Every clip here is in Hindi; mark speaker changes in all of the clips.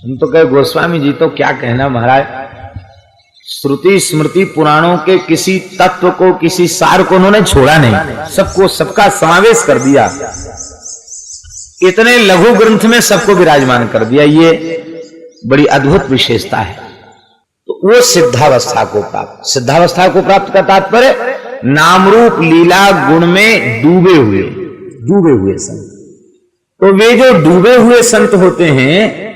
Speaker 1: हम तो कहे गोस्वामी जी तो क्या कहना महाराज, श्रुति स्मृति पुराणों के किसी तत्व को, किसी सार को उन्होंने छोड़ा नहीं, सबको सबका समावेश कर दिया, इतने लघु ग्रंथ में सबको विराजमान कर दिया। ये बड़ी अद्भुत विशेषता है। तो वो सिद्धावस्था को प्राप्त, सिद्धावस्था को प्राप्त का तात्पर्य नाम रूप लीला गुण में डूबे हुए संत। तो वे जो डूबे हुए संत होते हैं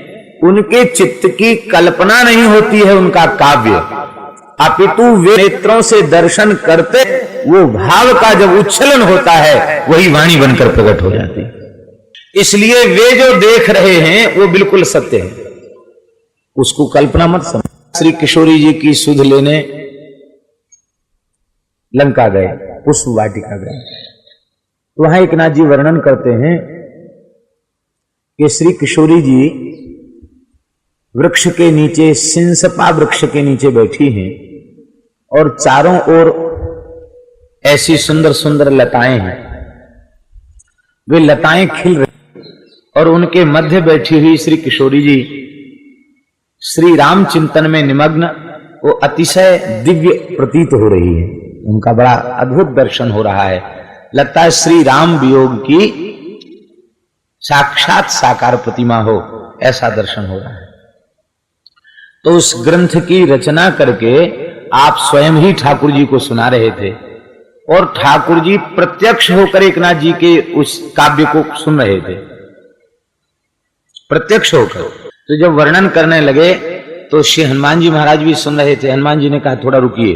Speaker 1: उनके चित्त की कल्पना नहीं होती है उनका काव्य, अपितु वे नेत्रों से दर्शन करते वो भाव का जब उच्छलन होता है वही वाणी बनकर प्रकट हो जाती है। इसलिए वे जो देख रहे हैं वो बिल्कुल सत्य है, उसको कल्पना मत समझ। श्री किशोरी जी की सुध लेने लंका गए, पुष्प वाटिका गए, तो वहां एक नाथ जी वर्णन करते हैं कि श्री किशोरी जी वृक्ष के नीचे, सिंसपा वृक्ष के नीचे बैठी हैं और चारों ओर ऐसी सुंदर सुंदर लताएं हैं, वे लताएं खिल रही और उनके मध्य बैठी हुई श्री किशोरी जी श्री राम चिंतन में निमग्न, वो अतिशय दिव्य प्रतीत हो रही है, उनका बड़ा अद्भुत दर्शन हो रहा है। लगता है श्री राम वियोग की साक्षात साकार प्रतिमा हो, ऐसा दर्शन हो रहा है। तो उस ग्रंथ की रचना करके आप स्वयं ही ठाकुर जी को सुना रहे थे और ठाकुर जी प्रत्यक्ष होकर एक नाथ जी के उस काव्य को सुन रहे थे, प्रत्यक्ष होकर। तो जब वर्णन करने लगे तो श्री हनुमान जी महाराज भी सुन रहे थे। हनुमान जी ने कहा थोड़ा रुकिए,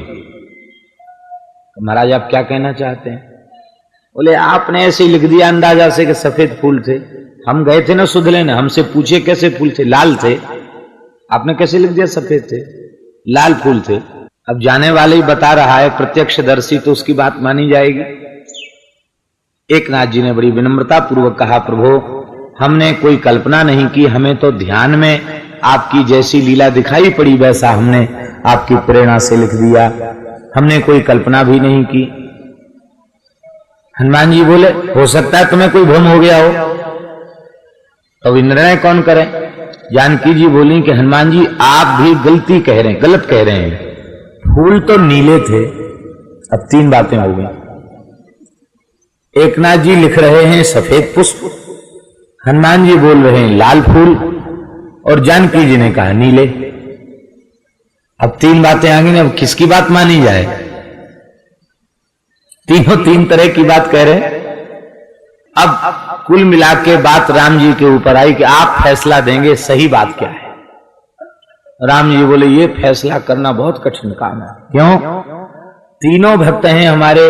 Speaker 1: महाराज आप क्या कहना चाहते हैं? बोले आपने ऐसे ही लिख दिया अंदाजा से कि सफेद फूल थे, हम गए थे ना सुध लेने, हमसे पूछे कैसे फूल थे, लाल थे, आपने कैसे लिख दिया सफेद थे, लाल फूल थे। अब जाने वाले ही बता रहा है, प्रत्यक्षदर्शी, तो उसकी बात मानी जाएगी। एक नाथ जी ने बड़ी विनम्रता पूर्वक कहा प्रभु हमने कोई कल्पना नहीं की, हमें तो ध्यान में आपकी जैसी लीला दिखाई पड़ी वैसा हमने आपकी प्रेरणा से लिख दिया, हमने कोई कल्पना भी नहीं की। हनुमान जी बोले हो सकता है तुम्हें कोई भ्रम हो गया हो, तो निर्णय कौन करे? जानकी जी बोली कि हनुमान जी आप भी गलती कह रहे हैं, गलत कह रहे हैं, फूल तो नीले थे। अब तीन बातें हो गई, एक नाथ जी लिख रहे हैं सफेद पुष्प, हनुमान जी बोल रहे हैं लाल फूल, और जानकी जी ने कहा नीले। अब तीन बातें आ गई, अब किसकी बात मानी जाए? तीनों तीन तरह की बात कह रहे हैं। अब कुल मिला के बात राम जी के ऊपर आई कि आप फैसला देंगे सही बात क्या है। राम जी बोले ये फैसला करना बहुत कठिन काम है। क्यों? तीनों भक्त हैं हमारे,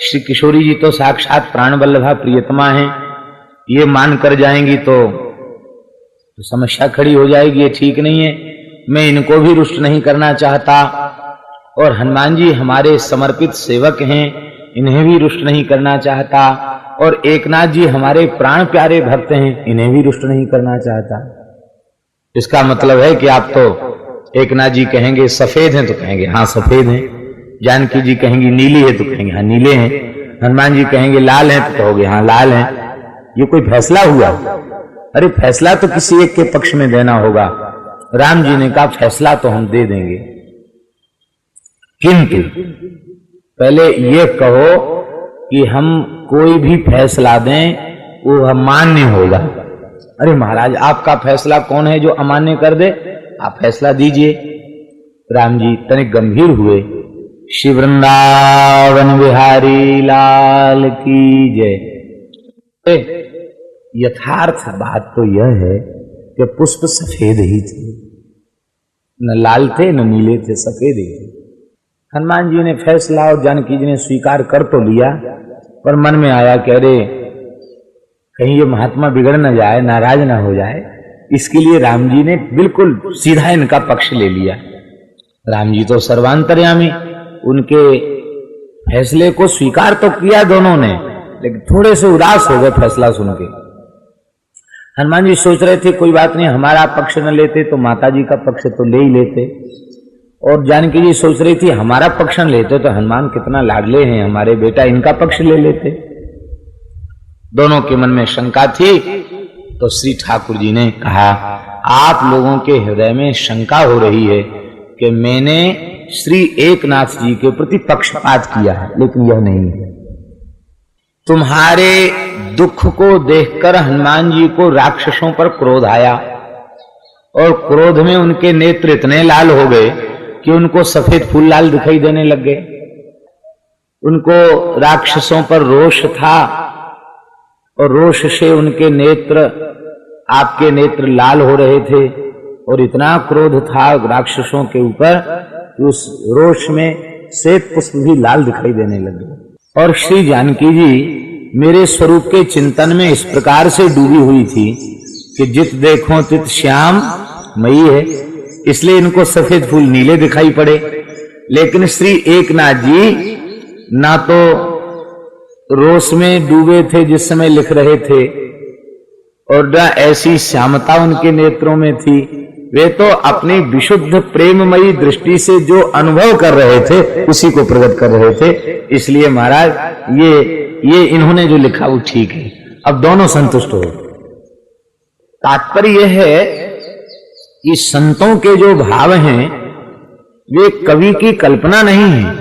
Speaker 1: श्री किशोरी जी तो साक्षात प्राण वल्लभा प्रियतमा हैं, ये मान कर जाएंगी तो समस्या खड़ी हो जाएगी, ये ठीक नहीं है। मैं इनको भी रुष्ट नहीं करना चाहता, और हनुमान जी हमारे समर्पित सेवक हैं, इन्हें भी रुष्ट नहीं करना चाहता, और एकनाथ जी हमारे प्राण प्यारे भक्त हैं, इन्हें भी रुष्ट नहीं करना चाहता। इसका मतलब है कि आप तो एकनाथ जी कहेंगे सफेद हैं तो कहेंगे हाँ सफेद हैं, जानकी जी कहेंगी नीली है तो कहेंगे हाँ नीले हैं, हनुमान जी कहेंगे लाल हैं तो कहोगे हाँ लाल हैं। ये कोई फैसला हुआ? अरे फैसला तो किसी एक के पक्ष में देना होगा। राम जी ने कहा फैसला तो हम दे देंगे, किंतु पहले ये कहो कि हम कोई भी फैसला दें वो अमान्य होगा। अरे महाराज आपका फैसला कौन है जो अमान्य कर दे? आप फैसला दीजिए। राम जी तनिक गंभीर हुए। श्री वृंदावन बिहारी लाल की जय। यथार्थ बात तो यह है कि पुष्प सफेद ही थे, न लाल थे न नीले थे, सफेद ही थे। हनुमान जी ने फैसला और जानकी जी ने स्वीकार कर तो लिया, पर मन में आया कि अरे कहीं ये महात्मा बिगड़ न जाए, नाराज न हो जाए, इसके लिए राम जी ने बिल्कुल सीधा इनका पक्ष ले लिया। राम जी तो सर्वांतर्यामी, उनके फैसले को स्वीकार तो किया दोनों ने, लेकिन थोड़े से उदास हो गए फैसला सुन के। हनुमान जी सोच रहे थे कोई बात नहीं, हमारा पक्ष न लेते तो माता जी का पक्ष तो ले ही लेते, और जानकी जी सोच रही थी हमारा पक्ष न लेते तो हनुमान कितना लाडले हैं हमारे, बेटा इनका पक्ष ले लेते। दोनों के मन में शंका थी, तो श्री ठाकुर जी ने कहा आप लोगों के हृदय में शंका हो रही है कि मैंने श्री एकनाथ जी के प्रति पक्षपात किया है, लेकिन यह नहीं है। तुम्हारे दुख को देखकर हनुमान जी को राक्षसों पर क्रोध आया और क्रोध में उनके नेत्र इतने लाल हो गए कि उनको सफेद फूल लाल दिखाई देने लग गए। उनको राक्षसों पर रोष था और रोष से उनके नेत्र, आपके नेत्र लाल हो रहे थे और इतना क्रोध था राक्षसों के ऊपर कि उस रोष में श्वेत पुष्प भी लाल दिखाई देने लगे। और श्री जानकी जी मेरे स्वरूप के चिंतन में इस प्रकार से डूबी हुई थी कि जित देखो तित श्याम मई है, इसलिए इनको सफेद फूल नीले दिखाई पड़े। लेकिन श्री एकनाथ जी ना तो रोष में डूबे थे जिस समय लिख रहे थे और न ऐसी श्यामता उनके नेत्रों में थी। वे तो अपनी विशुद्ध प्रेममयी दृष्टि से जो अनुभव कर रहे थे उसी को प्रकट कर रहे थे। इसलिए महाराज ये इन्होंने जो लिखा वो ठीक है। अब दोनों संतुष्ट हो। तात्पर्य यह है कि संतों के जो भाव हैं वे कवि की कल्पना नहीं है,